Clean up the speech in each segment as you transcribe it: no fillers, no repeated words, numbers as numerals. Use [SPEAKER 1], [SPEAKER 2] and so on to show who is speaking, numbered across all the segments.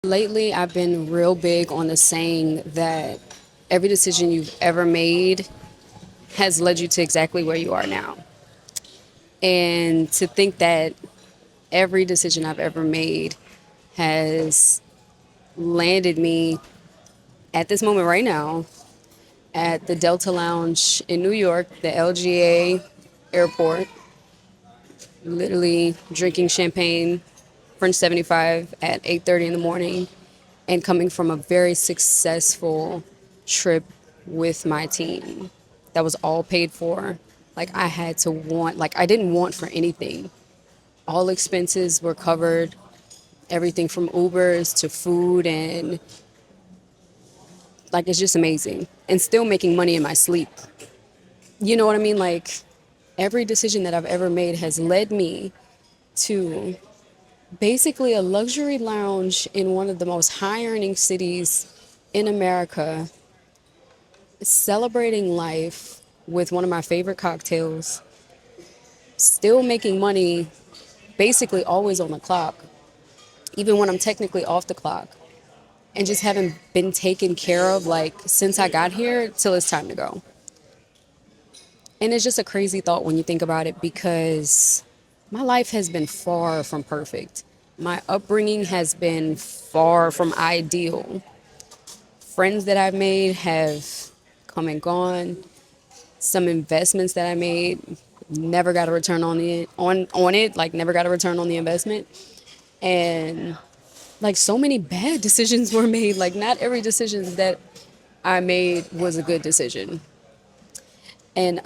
[SPEAKER 1] Lately, I've been real big on the saying that every decision you've ever made has led you to exactly where you are now. And to think that every decision I've ever made has landed me at this moment right now at the Delta Lounge in New York, the LGA airport, literally drinking champagne, French 75 at 8:30 in the morning, and coming from a very successful trip with my team that was all paid for. Like I had to want, like I didn't want for anything. All expenses were covered, everything from Ubers to food, and like it's just amazing. And still making money in my sleep. You know what I mean? Like every decision that I've ever made has led me to basically a luxury lounge in one of the most high earning cities in America, celebrating life with one of my favorite cocktails, still making money, basically always on the clock, even when I'm technically off the clock, and just having been taken care of like since I got here till it's time to go. And it's just a crazy thought when you think about it because my life has been far from perfect. My upbringing has been far from ideal. Friends that I've made have come and gone. Some investments that I made, never got a return on it, like never got a return on the investment. And like so many bad decisions were made. Like not every decision that I made was a good decision. And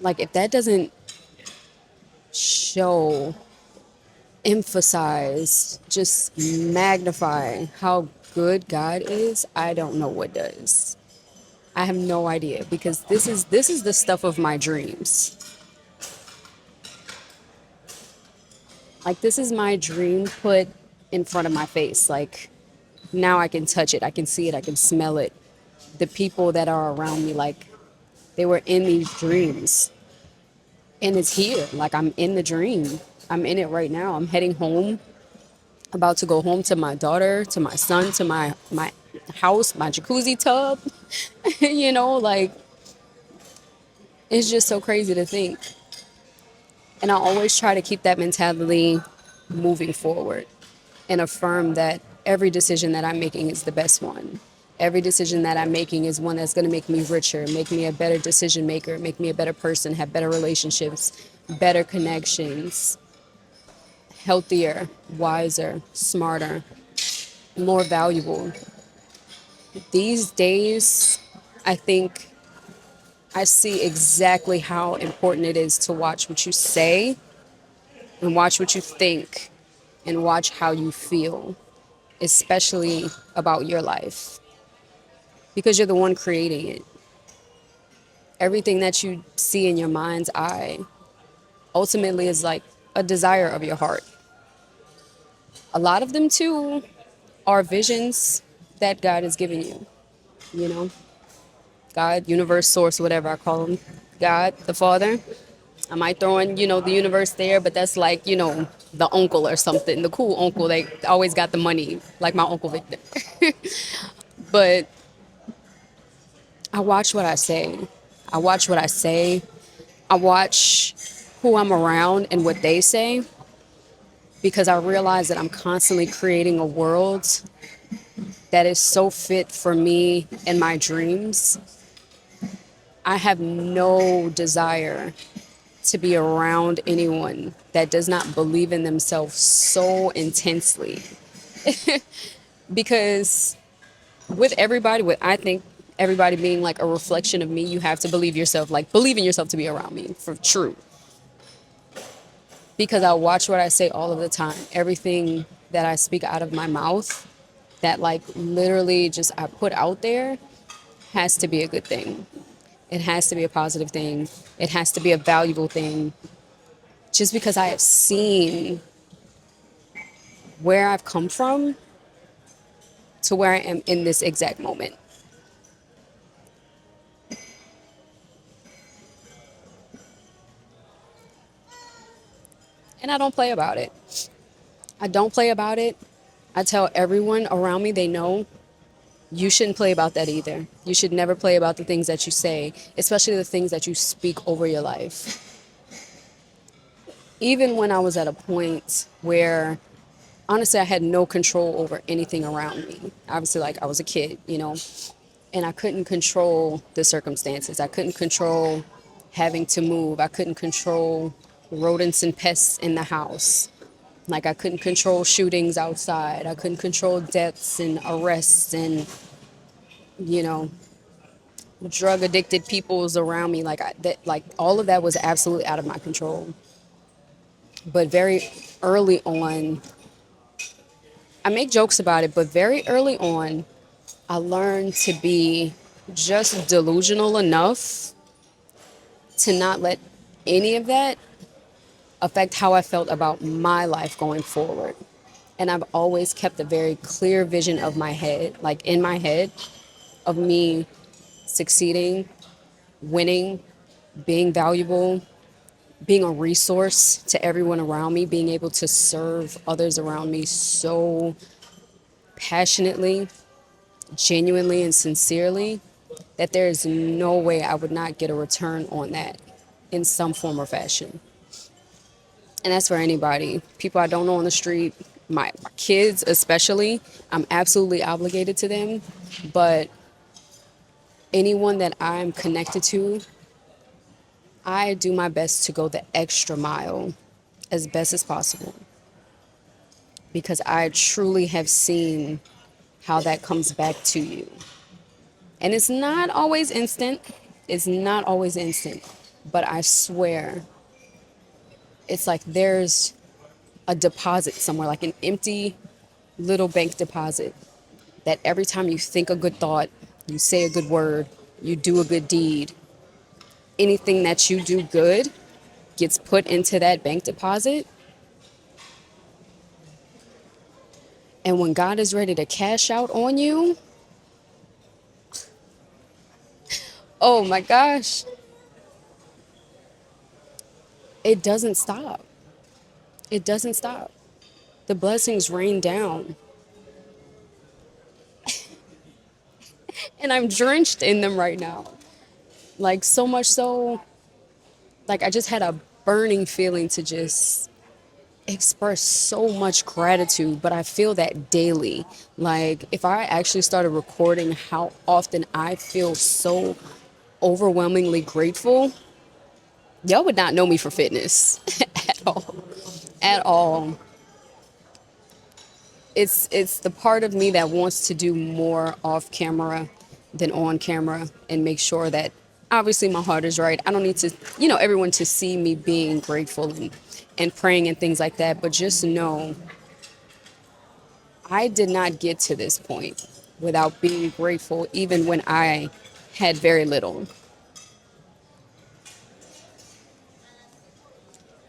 [SPEAKER 1] like if that doesn't show, emphasize, just magnify how good God is, I don't know what does. I have no idea because this is the stuff of my dreams. Like this is my dream put in front of my face. Like now I can touch it, I can see it, I can smell it. The people that are around me, like they were in these dreams. And it's here. Like I'm in the dream. I'm in it right now. I'm heading home, about to go home to my daughter, to my son, to my house, my jacuzzi tub. Like it's just so crazy to think. And I always try to keep that mentality moving forward and affirm that every decision that I'm making is the best one. Every decision that I'm making is one that's going to make me richer, make me a better decision maker, make me a better person, have better relationships, better connections, healthier, wiser, smarter, more valuable. These days, I think I see exactly how important it is to watch what you say and watch what you think and watch how you feel, especially about your life, because you're the one creating it. Everything that you see in your mind's eye ultimately is like a desire of your heart. A lot of them, too, are visions that God has given you, you know? God, universe, source, whatever I call him. God, the Father. I might throw in, the universe there, but that's like, the uncle or something, the cool uncle. They always got the money, like my Uncle Victor. But I watch what I say. I watch what I say. I watch who I'm around and what they say because I realize that I'm constantly creating a world that is so fit for me and my dreams. I have no desire to be around anyone that does not believe in themselves so intensely. Because with everybody, with I think everybody being like a reflection of me, you have to believe yourself, like believe in yourself to be around me for true. Because I watch what I say all of the time. Everything that I speak out of my mouth, that like literally just I put out there, has to be a good thing. It has to be a positive thing. It has to be a valuable thing. Just because I have seen where I've come from to where I am in this exact moment. And I don't play about it. I don't play about it. I tell everyone around me, they know you shouldn't play about that either. You should never play about the things that you say, especially the things that you speak over your life. Even when I was at a point where honestly I had no control over anything around me. Obviously, like I was a kid, and I couldn't control the circumstances. I couldn't control having to move. I couldn't control rodents and pests in the house. Like I couldn't control shootings outside. I couldn't control deaths and arrests and, you know, drug addicted people's around me. Like all of that was absolutely out of my control. But very early on, I make jokes about it, but very early on, I learned to be just delusional enough to not let any of that affect how I felt about my life going forward. And I've always kept a very clear vision of my head, like in my head, of me succeeding, winning, being valuable, being a resource to everyone around me, being able to serve others around me so passionately, genuinely, and sincerely that there is no way I would not get a return on that in some form or fashion. And that's for anybody. People I don't know on the street, my kids especially, I'm absolutely obligated to them. But anyone that I'm connected to, I do my best to go the extra mile as best as possible because I truly have seen how that comes back to you. And it's not always instant. It's not always instant. But I swear, it's like there's a deposit somewhere, like an empty little bank deposit that every time you think a good thought, you say a good word, you do a good deed, anything that you do good gets put into that bank deposit. And when God is ready to cash out on you, oh my gosh, it doesn't stop. It doesn't stop. The blessings rain down, and I'm drenched in them right now. Like, so much so, like, I just had a burning feeling to just express so much gratitude, but I feel that daily. Like, if I actually started recording how often I feel so overwhelmingly grateful, y'all would not know me for fitness at all. At all. It's the part of me that wants to do more off camera than on camera and make sure that obviously my heart is right. I don't need to, everyone to see me being grateful and praying and things like that, but just know I did not get to this point without being grateful even when I had very little.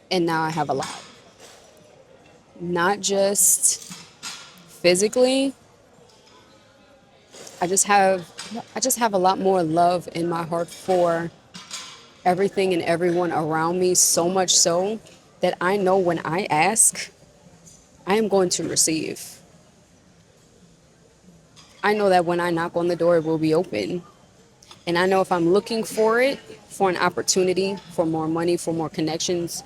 [SPEAKER 1] And now I have a lot. Not just physically, I just have I just have a lot more love in my heart for everything and everyone around me, so much so that I know when I ask, I am going to receive. I know that when I knock on the door, it will be open. And I know if I'm looking for it, for an opportunity, for more money, for more connections,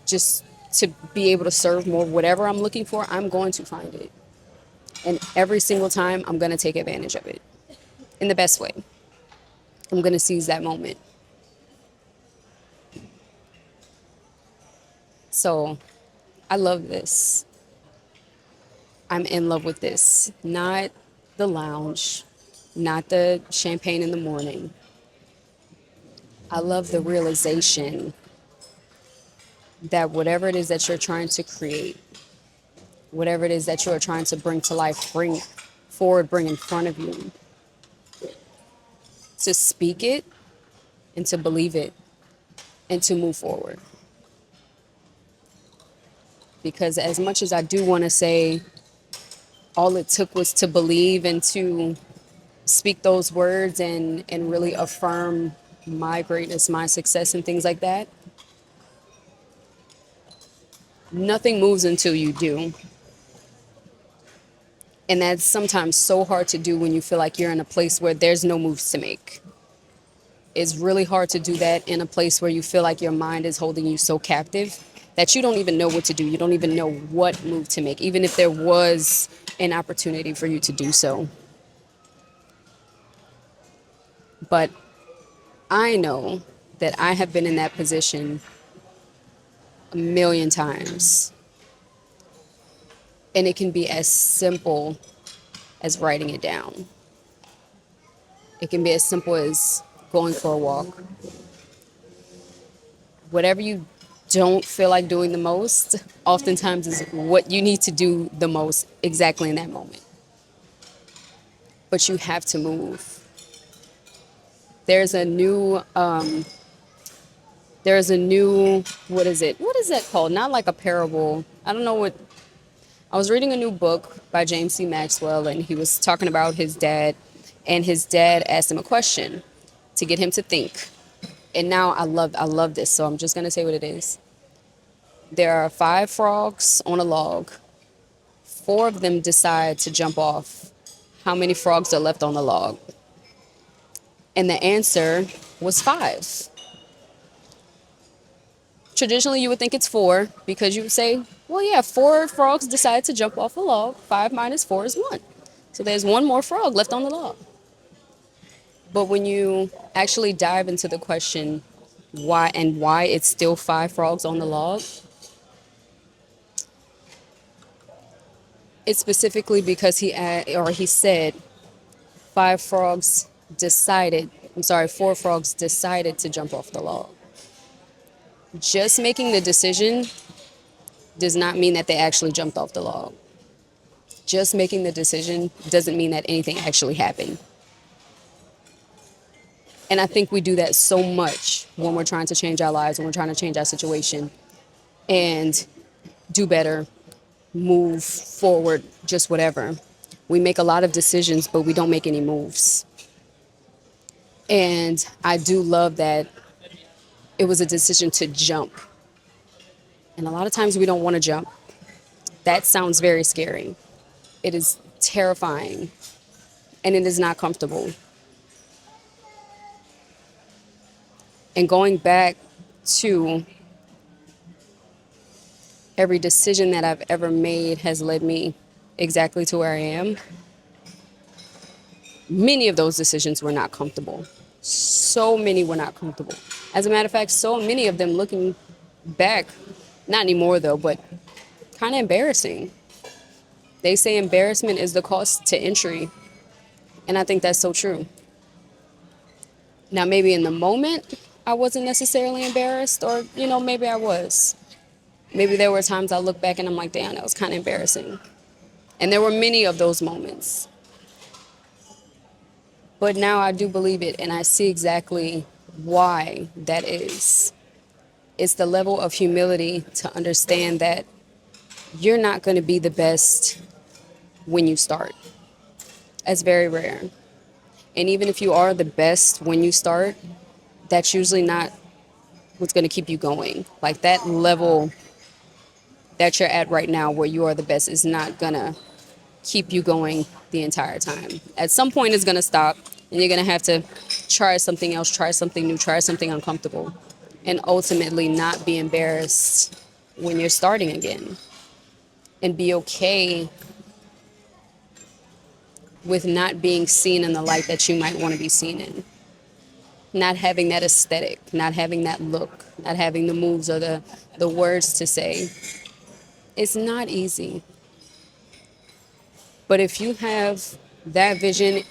[SPEAKER 1] just to be able to serve more, whatever I'm looking for, I'm going to find it. And every single time, I'm going to take advantage of it in the best way. I'm going to seize that moment. So I love this. I'm in love with this. Not the lounge, not the champagne in the morning. I love the realization that whatever it is that you're trying to create, whatever it is that you're trying to bring to life, bring forward, bring in front of you, to speak it and to believe it and to move forward. Because as much as I do want to say all it took was to believe and to speak those words and really affirm my greatness, my success, and things like that, Nothing moves until you do. And that's sometimes so hard to do when you feel like you're in a place where there's no moves to make. It's really hard to do that in a place where you feel like your mind is holding you so captive that you don't even know what to do. You don't even know what move to make, even if there was an opportunity for you to do so. But I know that I have been in that position a million times. And it can be as simple as writing it down. It can be as simple as going for a walk. Whatever you don't feel like doing the most, oftentimes is what you need to do the most exactly in that moment. But you have to move. There's a new, what is it? What is that called? Not like a parable. I don't know what. I was reading a new book by James C. Maxwell, and he was talking about his dad, and his dad asked him a question to get him to think. And now I love this, so I'm just gonna say what it is. There are 5 frogs on a log. 4 of them decide to jump off. How many frogs are left on the log? And the answer was 5. Traditionally, you would think it's 4 because you would say, well, yeah, 4 frogs decided to jump off a log. 5 minus 4 is 1. So there's 1 more frog left on the log. But when you actually dive into the question, why it's still 5 frogs on the log, it's specifically because he said 4 frogs decided to jump off the log. Just making the decision does not mean that they actually jumped off the log. Just making the decision doesn't mean that anything actually happened. And I think we do that so much when we're trying to change our lives, when we're trying to change our situation and do better, move forward, just whatever. We make a lot of decisions, but we don't make any moves. And I do love that it was a decision to jump. And a lot of times we don't want to jump. That sounds very scary. It is terrifying and it is not comfortable. And going back to every decision that I've ever made has led me exactly to where I am. Many of those decisions were not comfortable. So many were not comfortable. As a matter of fact, so many of them looking back, not anymore though, but kind of embarrassing. They say embarrassment is the cost to entry. And I think that's so true. Now, maybe in the moment, I wasn't necessarily embarrassed, or, maybe I was. Maybe there were times I look back and I'm like, damn, that was kind of embarrassing. And there were many of those moments. But now I do believe it, and I see exactly why that is. It's the level of humility to understand that you're not going to be the best when you start. That's very rare. And even if you are the best when you start, that's usually not what's going to keep you going. Like that level that you're at right now where you are the best is not going to keep you going the entire time. At some point it's going to stop and you're going to have to try something else, try something new, try something uncomfortable, and ultimately not be embarrassed when you're starting again, and be okay with not being seen in the light that you might want to be seen in. Not having that aesthetic, not having that look, not having the moves or the words to say. It's not easy. But if you have that vision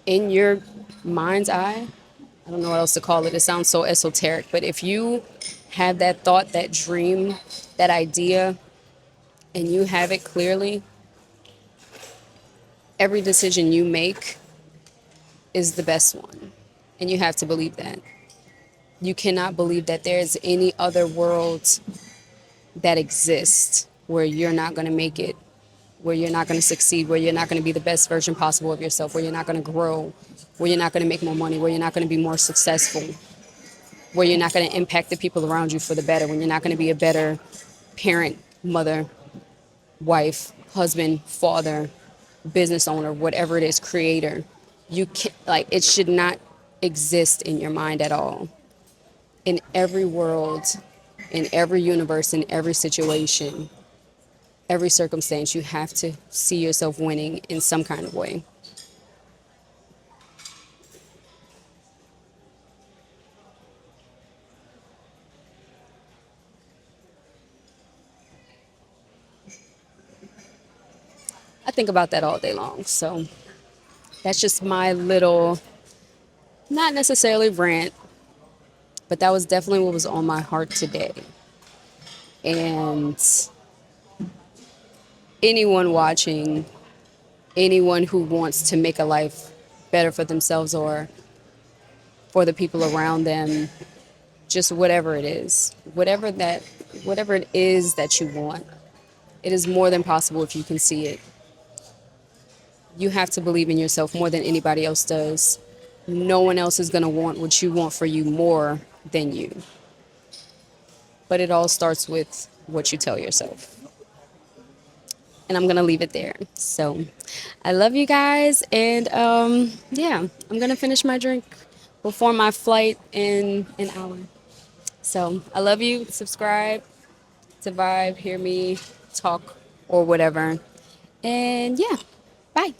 [SPEAKER 1] in your mind's eye, I don't know what else to call it. It sounds so esoteric. But if you have that thought, that dream, that idea, and you have it clearly, every decision you make is the best one. And you have to believe that. You cannot believe that there's any other world that exists where you're not going to make it, where you're not going to succeed, where you're not going to be the best version possible of yourself, where you're not going to grow, where you're not going to make more money, where you're not going to be more successful, where you're not going to impact the people around you for the better, when you're not going to be a better parent, mother, wife, husband, father, business owner, whatever it is, creator. You can like it should not exist in your mind at all. In every world, in every universe, in every situation, every circumstance, you have to see yourself winning in some kind of way. I think about that all day long. So that's just my little, not necessarily rant, but that was definitely what was on my heart today. And anyone watching, anyone who wants to make a life better for themselves or for the people around them, just whatever it is, whatever it is that you want, it is more than possible if you can see it. You have to believe in yourself more than anybody else does. No one else is going to want what you want for you more than you. But it all starts with what you tell yourself. And I'm going to leave it there. So I love you guys. And yeah, I'm going to finish my drink before my flight in an hour. So I love you. Subscribe to Vibe, hear me talk or whatever. And yeah, bye.